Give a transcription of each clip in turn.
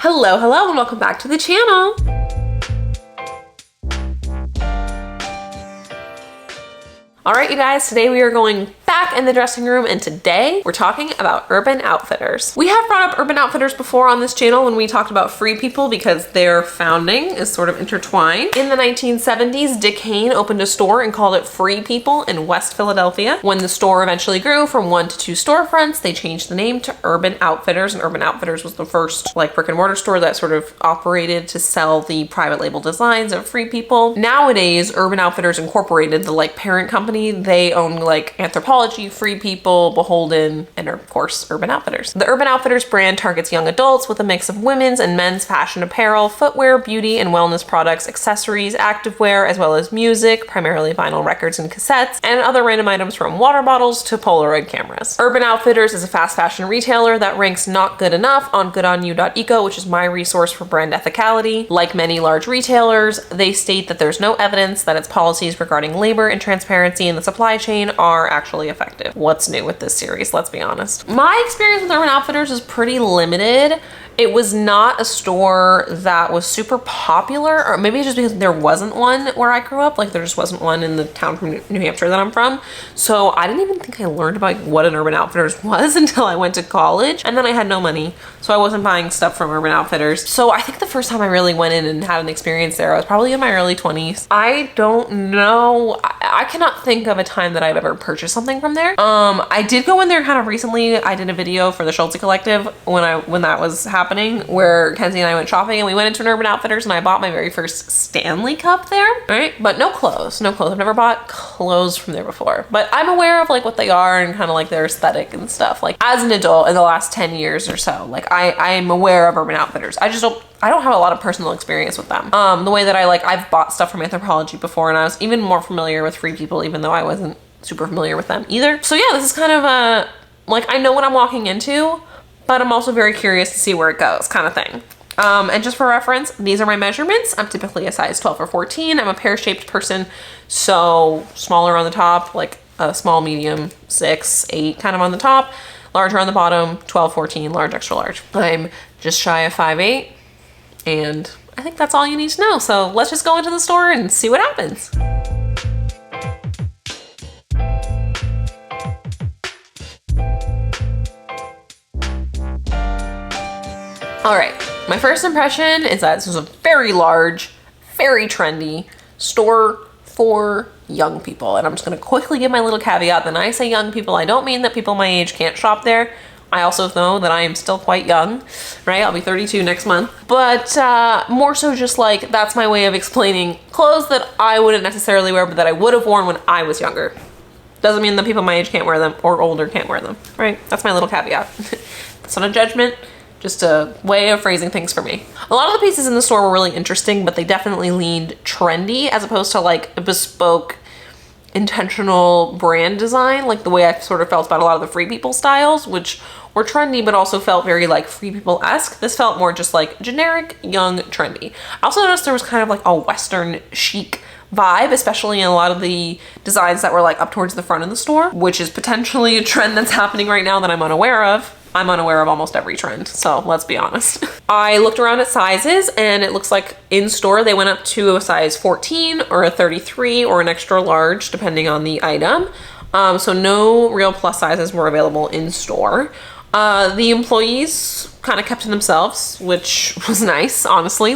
Hello, and welcome back to the channel. All right, you guys, today we are going back in the dressing room, and today we're talking about Urban Outfitters. We have brought up Urban Outfitters before on this channel when we talked about Free People because their founding is sort of intertwined. In the 1970s, Dick Hayne opened a store and called it Free People in West Philadelphia. When the store eventually grew from 1 to 2 storefronts, they changed the name to Urban Outfitters, and Urban Outfitters was the first brick and mortar store that sort of operated to sell the private label designs of Free People. Nowadays, Urban Outfitters Incorporated, the parent company, they own Anthropology, Free People, Beholden, and of course Urban Outfitters. The Urban Outfitters brand targets young adults with a mix of women's and men's fashion apparel, footwear, beauty and wellness products, accessories, activewear, as well as music, primarily vinyl records and cassettes, and other random items from water bottles to Polaroid cameras. Urban Outfitters is a fast fashion retailer that ranks not good enough on goodonyou.eco, which is my resource for brand ethicality. Like many large retailers, they state that there's no evidence that its policies regarding labor and transparency in the supply chain are actually effective. What's new with this series? Let's be honest. My experience with Urban Outfitters is pretty limited. It was not a store that was super popular, or maybe it's just because there wasn't one where I grew up. There just wasn't one in the town from New Hampshire that I'm from. So I didn't even think I learned about what an Urban Outfitters was until I went to college. And then I had no money, so I wasn't buying stuff from Urban Outfitters. So I think the first time I really went in and had an experience there, I was probably in my early 20s. I don't know. I cannot think of a time that I've ever purchased something from there. I did go in there kind of recently. I did a video for the Schulte Collective when that was happening, where Kenzie and I went shopping, and we went into an Urban Outfitters and I bought my very first Stanley Cup there, right? But no clothes. I've never bought clothes from there before, but I'm aware of what they are and kind of their aesthetic and stuff. As an adult in the last 10 years or so, I am aware of Urban Outfitters. I don't have a lot of personal experience with them. The way that I've bought stuff from Anthropology before, and I was even more familiar with Free People, even though I wasn't super familiar with them either. So yeah, this is kind of I know what I'm walking into, but I'm also very curious to see where it goes kind of thing. And just for reference, these are my measurements. I'm typically a size 12 or 14. I'm a pear-shaped person, so smaller on the top, a small, medium, 6, 8 kind of on the top, larger on the bottom, 12, 14, large, extra large. I'm just shy of 5'8", and I think that's all you need to know. So let's just go into the store and see what happens. All right, my first impression is that this is a very large, very trendy store for young people. And I'm just gonna quickly give my little caveat. When I say young people, I don't mean that people my age can't shop there. I also know that I am still quite young, right? I'll be 32 next month. But more so just that's my way of explaining clothes that I wouldn't necessarily wear, but that I would have worn when I was younger. Doesn't mean that people my age can't wear them or older can't wear them, right? That's my little caveat. It's not a judgment, just a way of phrasing things for me. A lot of the pieces in the store were really interesting, but they definitely leaned trendy as opposed to a bespoke, intentional brand design, the way I sort of felt about a lot of the Free People styles, which were trendy, but also felt very Free People-esque. This felt more just generic, young, trendy. I also noticed there was kind of a Western chic vibe, especially in a lot of the designs that were up towards the front of the store, which is potentially a trend that's happening right now that I'm unaware of. I'm unaware of almost every trend, so let's be honest. I looked around at sizes, and it looks like in store they went up to a size 14 or a 33 or an extra large, depending on the item. So no real plus sizes were available in store. The employees kind of kept to themselves, which was nice, honestly.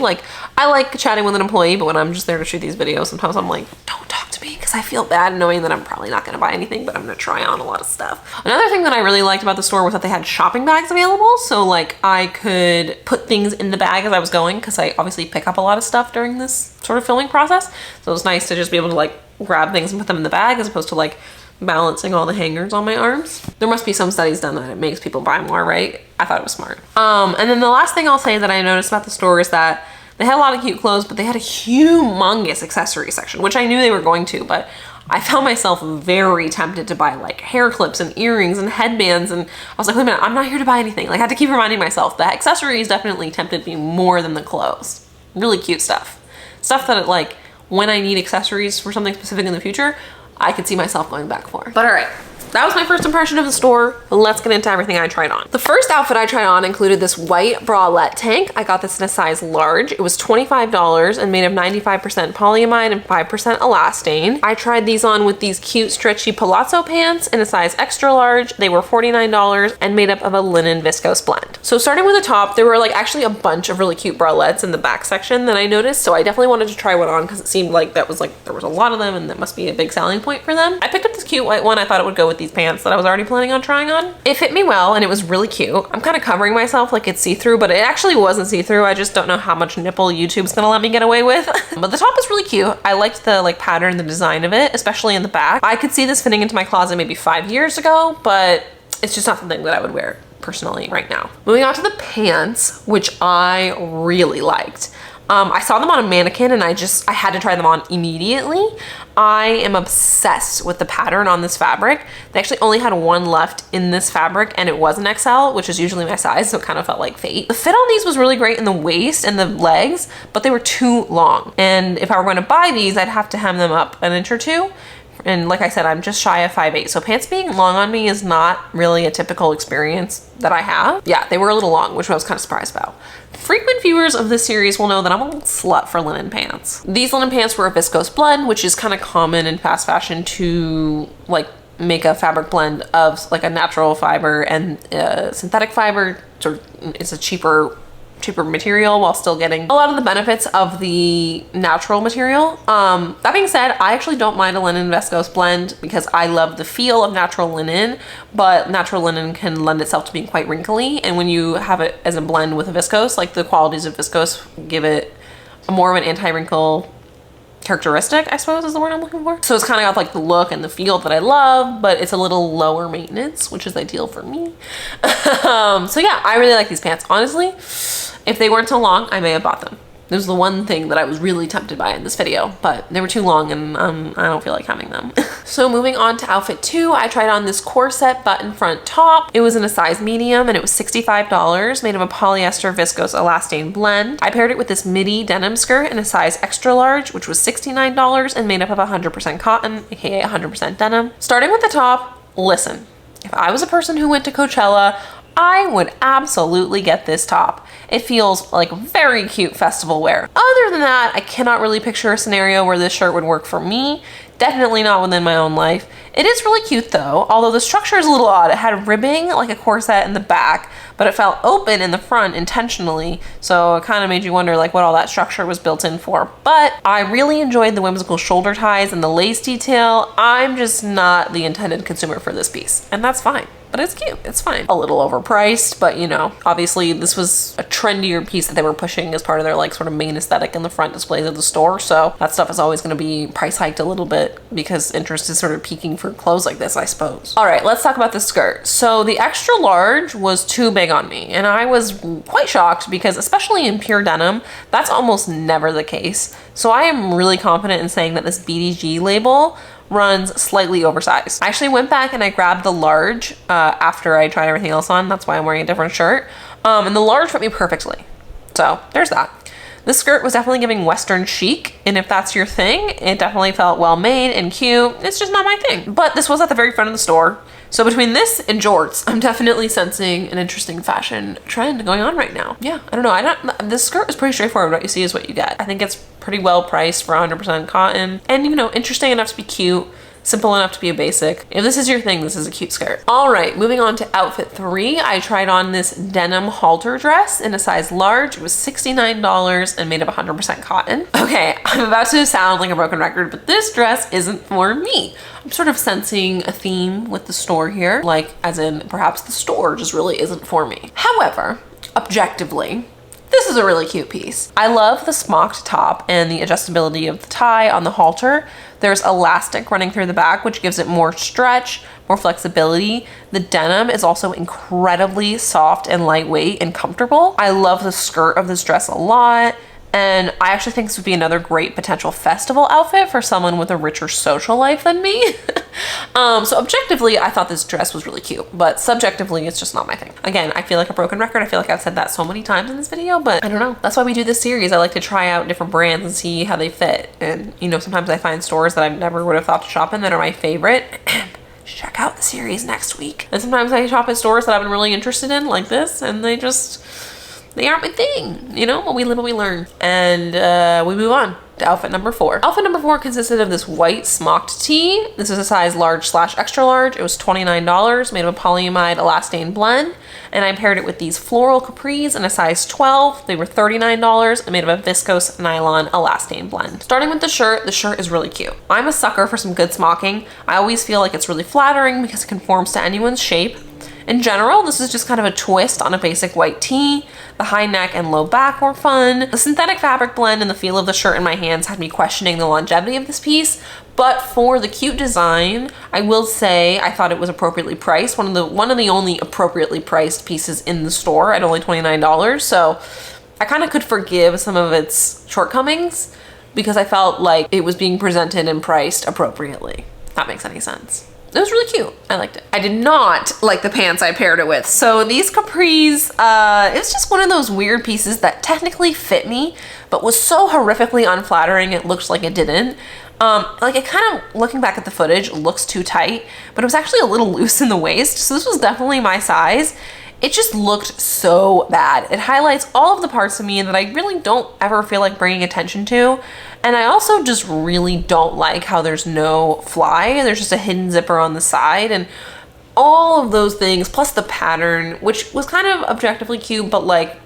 I like chatting with an employee, but when I'm just there to shoot these videos, sometimes I'm don't talk to me, because I feel bad knowing that I'm probably not going to buy anything, but I'm going to try on a lot of stuff. Another thing that I really liked about the store was that they had shopping bags available. So I could put things in the bag as I was going, because I obviously pick up a lot of stuff during this sort of filming process. So it was nice to just be able to grab things and put them in the bag, as opposed to balancing all the hangers on my arms. There must be some studies done that it makes people buy more, right? I thought it was smart. And then the last thing I'll say that I noticed about the store is that they had a lot of cute clothes, but they had a humongous accessory section, which I knew they were going to, but I found myself very tempted to buy hair clips and earrings and headbands, and I was wait a minute, I'm not here to buy anything. I had to keep reminding myself that accessories definitely tempted me more than the clothes. Really cute stuff. Stuff that when I need accessories for something specific in the future, I could see myself going back for. But all right, that was my first impression of the store. Let's get into everything I tried on. The first outfit I tried on included this white bralette tank. I got this in a size large. It was $25 and made of 95% polyamide and 5% elastane. I tried these on with these cute stretchy palazzo pants in a size extra large. They were $49 and made up of a linen viscose blend. So starting with the top, there were like actually a bunch of really cute bralettes in the back section that I noticed. So I definitely wanted to try one on because it seemed like that was like, there was a lot of them and that must be a big selling point for them. I picked up this cute white one. I thought it would go with these pants that I was already planning on trying on. It fit me well and it was really cute. I'm kind of covering myself like it's see-through, but it actually wasn't see-through. I just don't know how much nipple YouTube's gonna let me get away with. But the top is really cute. I liked the like pattern, the design of it, especially in the back. I could see this fitting into my closet maybe 5 years ago, but it's just not something that I would wear personally right now. Moving on to the pants, which I really liked. I saw them on a mannequin and I had to try them on immediately. I am obsessed with the pattern on this fabric. They actually only had one left in this fabric and it was an XL, which is usually my size, so it kind of felt like fate. The fit on these was really great in the waist and the legs, but they were too long. And if I were going to buy these, I'd have to hem them up an inch or two. And like I said, I'm just shy of 5'8", so pants being long on me is not really a typical experience that I have. Yeah, they were a little long, which I was kind of surprised about. Frequent viewers of this series will know that I'm a little slut for linen pants. These linen pants were a viscose blend, which is kind of common in fast fashion to like make a fabric blend of like a natural fiber and synthetic fiber. So it's a cheaper material while still getting a lot of the benefits of the natural material. That being said, I actually don't mind a linen viscose blend because I love the feel of natural linen, but natural linen can lend itself to being quite wrinkly. And when you have it as a blend with a viscose, like the qualities of viscose give it a more of an anti-wrinkle characteristic, I suppose is the word I'm looking for. So it's kind of got like the look and the feel that I love, but it's a little lower maintenance, which is ideal for me. So yeah, I really like these pants. Honestly, if they weren't so long, I may have bought them. This was the one thing that I was really tempted by in this video, but they were too long and I don't feel like having them. So moving on to outfit 2, I tried on this corset button front top. It was in a size medium and it was $65, made of a polyester viscose elastane blend. I paired it with this midi denim skirt in a size extra large, which was $69 and made up of 100% cotton, aka 100% denim. Starting with the top, listen, if I was a person who went to Coachella, I would absolutely get this top. It feels like very cute festival wear. Other than that, I cannot really picture a scenario where this shirt would work for me. Definitely not within my own life. It is really cute though, although the structure is a little odd. It had ribbing like a corset in the back, but it felt open in the front intentionally. So it kind of made you wonder like what all that structure was built in for. But I really enjoyed the whimsical shoulder ties and the lace detail. I'm just not the intended consumer for this piece, and that's fine. But it's cute, it's fine. A little overpriced, but you know, obviously this was a trendier piece that they were pushing as part of their like sort of main aesthetic in the front displays of the store. So that stuff is always gonna be price hiked a little bit because interest is sort of peaking for clothes like this, I suppose. All right, let's talk about the skirt. So the extra large was too big on me and I was quite shocked because especially in pure denim, that's almost never the case. So I am really confident in saying that this BDG label runs slightly oversized. I actually went back and I grabbed the large after I tried everything else on. That's why I'm wearing a different shirt. And the large fit me perfectly. So there's that. This skirt was definitely giving Western chic, and if that's your thing, it definitely felt well made and cute. It's just not my thing. But this was at the very front of the store. So between this and jorts, I'm definitely sensing an interesting fashion trend going on right now. Yeah, I don't know. This skirt is pretty straightforward. What you see is what you get. I think it's pretty well priced for 100% cotton, and you know, interesting enough to be cute. Simple enough to be a basic. If this is your thing, this is a cute skirt. All right, moving on to outfit 3. I tried on this denim halter dress in a size large. It was $69 and made of 100% cotton. Okay, I'm about to sound like a broken record, but this dress isn't for me. I'm sort of sensing a theme with the store here, like as in perhaps the store just really isn't for me. However, objectively, this is a really cute piece. I love the smocked top and the adjustability of the tie on the halter. There's elastic running through the back, which gives it more stretch, more flexibility. The denim is also incredibly soft and lightweight and comfortable. I love the skirt of this dress a lot. And I actually think this would be another great potential festival outfit for someone with a richer social life than me. So objectively, I thought this dress was really cute, but subjectively, it's just not my thing. Again, I feel like a broken record. I feel like I've said that so many times in this video, but I don't know. That's why we do this series. I like to try out different brands and see how they fit. And you know, sometimes I find stores that I never would have thought to shop in that are my favorite. check out the series next week. And sometimes I shop at stores that I've been really interested in, like this, and they aren't my thing. You know, what we live and we learn. And we move on to outfit number 4. Outfit number 4 consisted of this white smocked tee. This is a size large/extra large. It was $29, made of a polyamide elastane blend. And I paired it with these floral capris in a size 12. They were $39 and made of a viscose nylon elastane blend. Starting with the shirt is really cute. I'm a sucker for some good smocking. I always feel like it's really flattering because it conforms to anyone's shape. In general, this is just kind of a twist on a basic white tee. The high neck and low back were fun. The synthetic fabric blend and the feel of the shirt in my hands had me questioning the longevity of this piece, but for the cute design, I will say I thought it was appropriately priced. One of the only appropriately priced pieces in the store at only $29. So I kind of could forgive some of its shortcomings because I felt like it was being presented and priced appropriately. If that makes any sense. It was really cute. I liked it. I did not like the pants I paired it with. So these capris, it's just one of those weird pieces that technically fit me, but was so horrifically unflattering it looks like it didn't. Like it kind of, looking back at the footage, looks too tight, but it was actually a little loose in the waist. So this was definitely my size. It just looked so bad. It highlights all of the parts of me that I really don't ever feel like bringing attention to. And I also just really don't like how there's no fly. There's just a hidden zipper on the side and all of those things, plus the pattern, which was kind of objectively cute, but like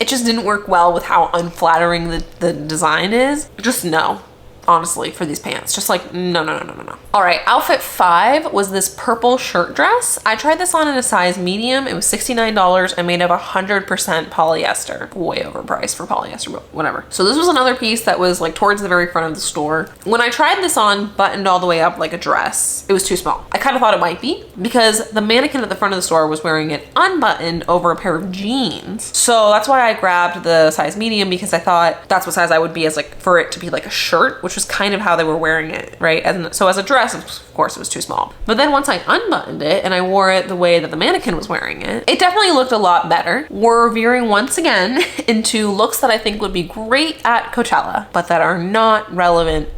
it just didn't work well with how unflattering the design is. Just no. Honestly, for these pants, just like no. All right, outfit 5 was this purple shirt dress. I tried this on in a size medium. It was $69 and made of 100% polyester. Way overpriced for polyester, but whatever. So this was another piece that was like towards the very front of the store. When I tried this on buttoned all the way up like a dress, it was too small. I kind of thought it might be because the mannequin at the front of the store was wearing it unbuttoned over a pair of jeans. So that's why I grabbed the size medium, because I thought that's what size I would be as like for it to be like a shirt, which was kind of how they were wearing it, right? And so as a dress, of course, it was too small. But then once I unbuttoned it and I wore it the way that the mannequin was wearing it, it definitely looked a lot better. We're veering once again into looks that I think would be great at Coachella, but that are not relevant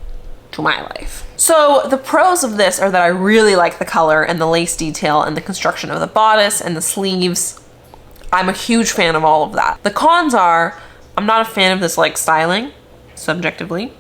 to my life. So the pros of this are that I really like the color and the lace detail and the construction of the bodice and the sleeves. I'm a huge fan of all of that. The cons are I'm not a fan of this like styling, subjectively.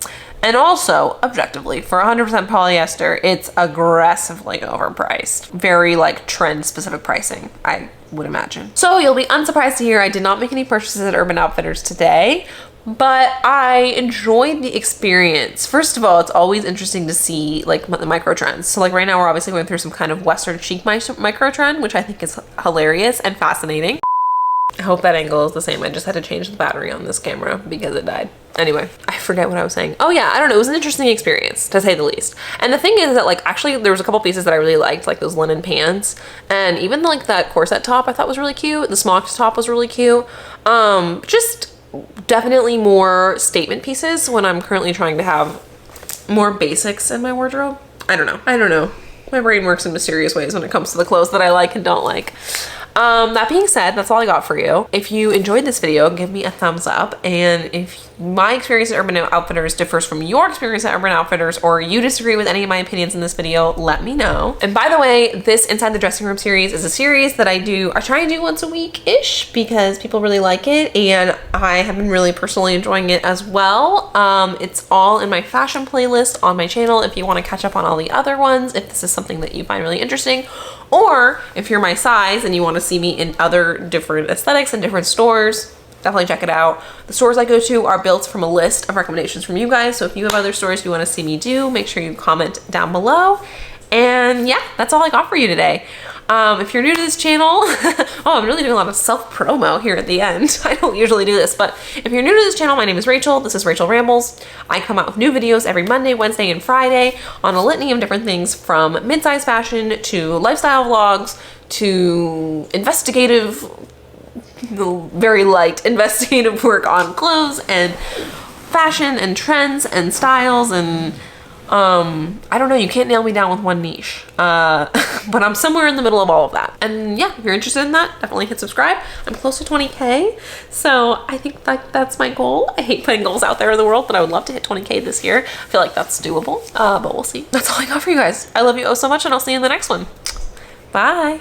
And also, objectively, for 100% polyester, it's aggressively overpriced. Very like trend specific pricing, I would imagine. So you'll be unsurprised to hear I did not make any purchases at Urban Outfitters today, but I enjoyed the experience. First of all, it's always interesting to see like the micro trends. So like right now we're obviously going through some kind of Western chic micro trend, which I think is hilarious and fascinating. I hope that angle is the same. I just had to change the battery on this camera because it died. Anyway, I forget what I was saying. Oh yeah, I don't know. It was an interesting experience, to say the least. And the thing is that like actually there was a couple pieces that I really liked, like those linen pants, and even like that corset top I thought was really cute. The smocked top was really cute. Just definitely more statement pieces when I'm currently trying to have more basics in my wardrobe. I don't know. My brain works in mysterious ways when it comes to the clothes that I like and don't like. That being said, that's all I got for you. If you enjoyed this video, give me a thumbs up. And if my experience at Urban Outfitters differs from your experience at Urban Outfitters, or you disagree with any of my opinions in this video, let me know. And by the way, this Inside the Dressing Room series is a series that I try and do once a week-ish because people really like it. And I have been really personally enjoying it as well. It's all in my fashion playlist on my channel if you want to catch up on all the other ones, if this is something that you find really interesting. Or if you're my size and you want to see me in other different aesthetics and different stores, definitely check it out. The stores I go to are built from a list of recommendations from you guys. So if you have other stores you want to see me do, make sure you comment down below. And yeah, that's all I got for you today. If you're new to this channel, oh, I'm really doing a lot of self-promo here at the end. I don't usually do this, but if you're new to this channel, my name is Rachel. This is Rachel Rambles. I come out with new videos every Monday, Wednesday, and Friday on a litany of different things, from mid-size fashion to lifestyle vlogs to investigative, very light investigative work on clothes and fashion and trends and styles and I don't know, you can't nail me down with one niche, but I'm somewhere in the middle of all of that. And yeah, if you're interested in that, definitely hit subscribe. I'm close to 20K, so I think that's my goal. I hate putting goals out there in the world, but I would love to hit 20K this year. I feel like that's doable, but we'll see. That's all I got for you guys. I love you oh so much, and I'll see you in the next one. Bye.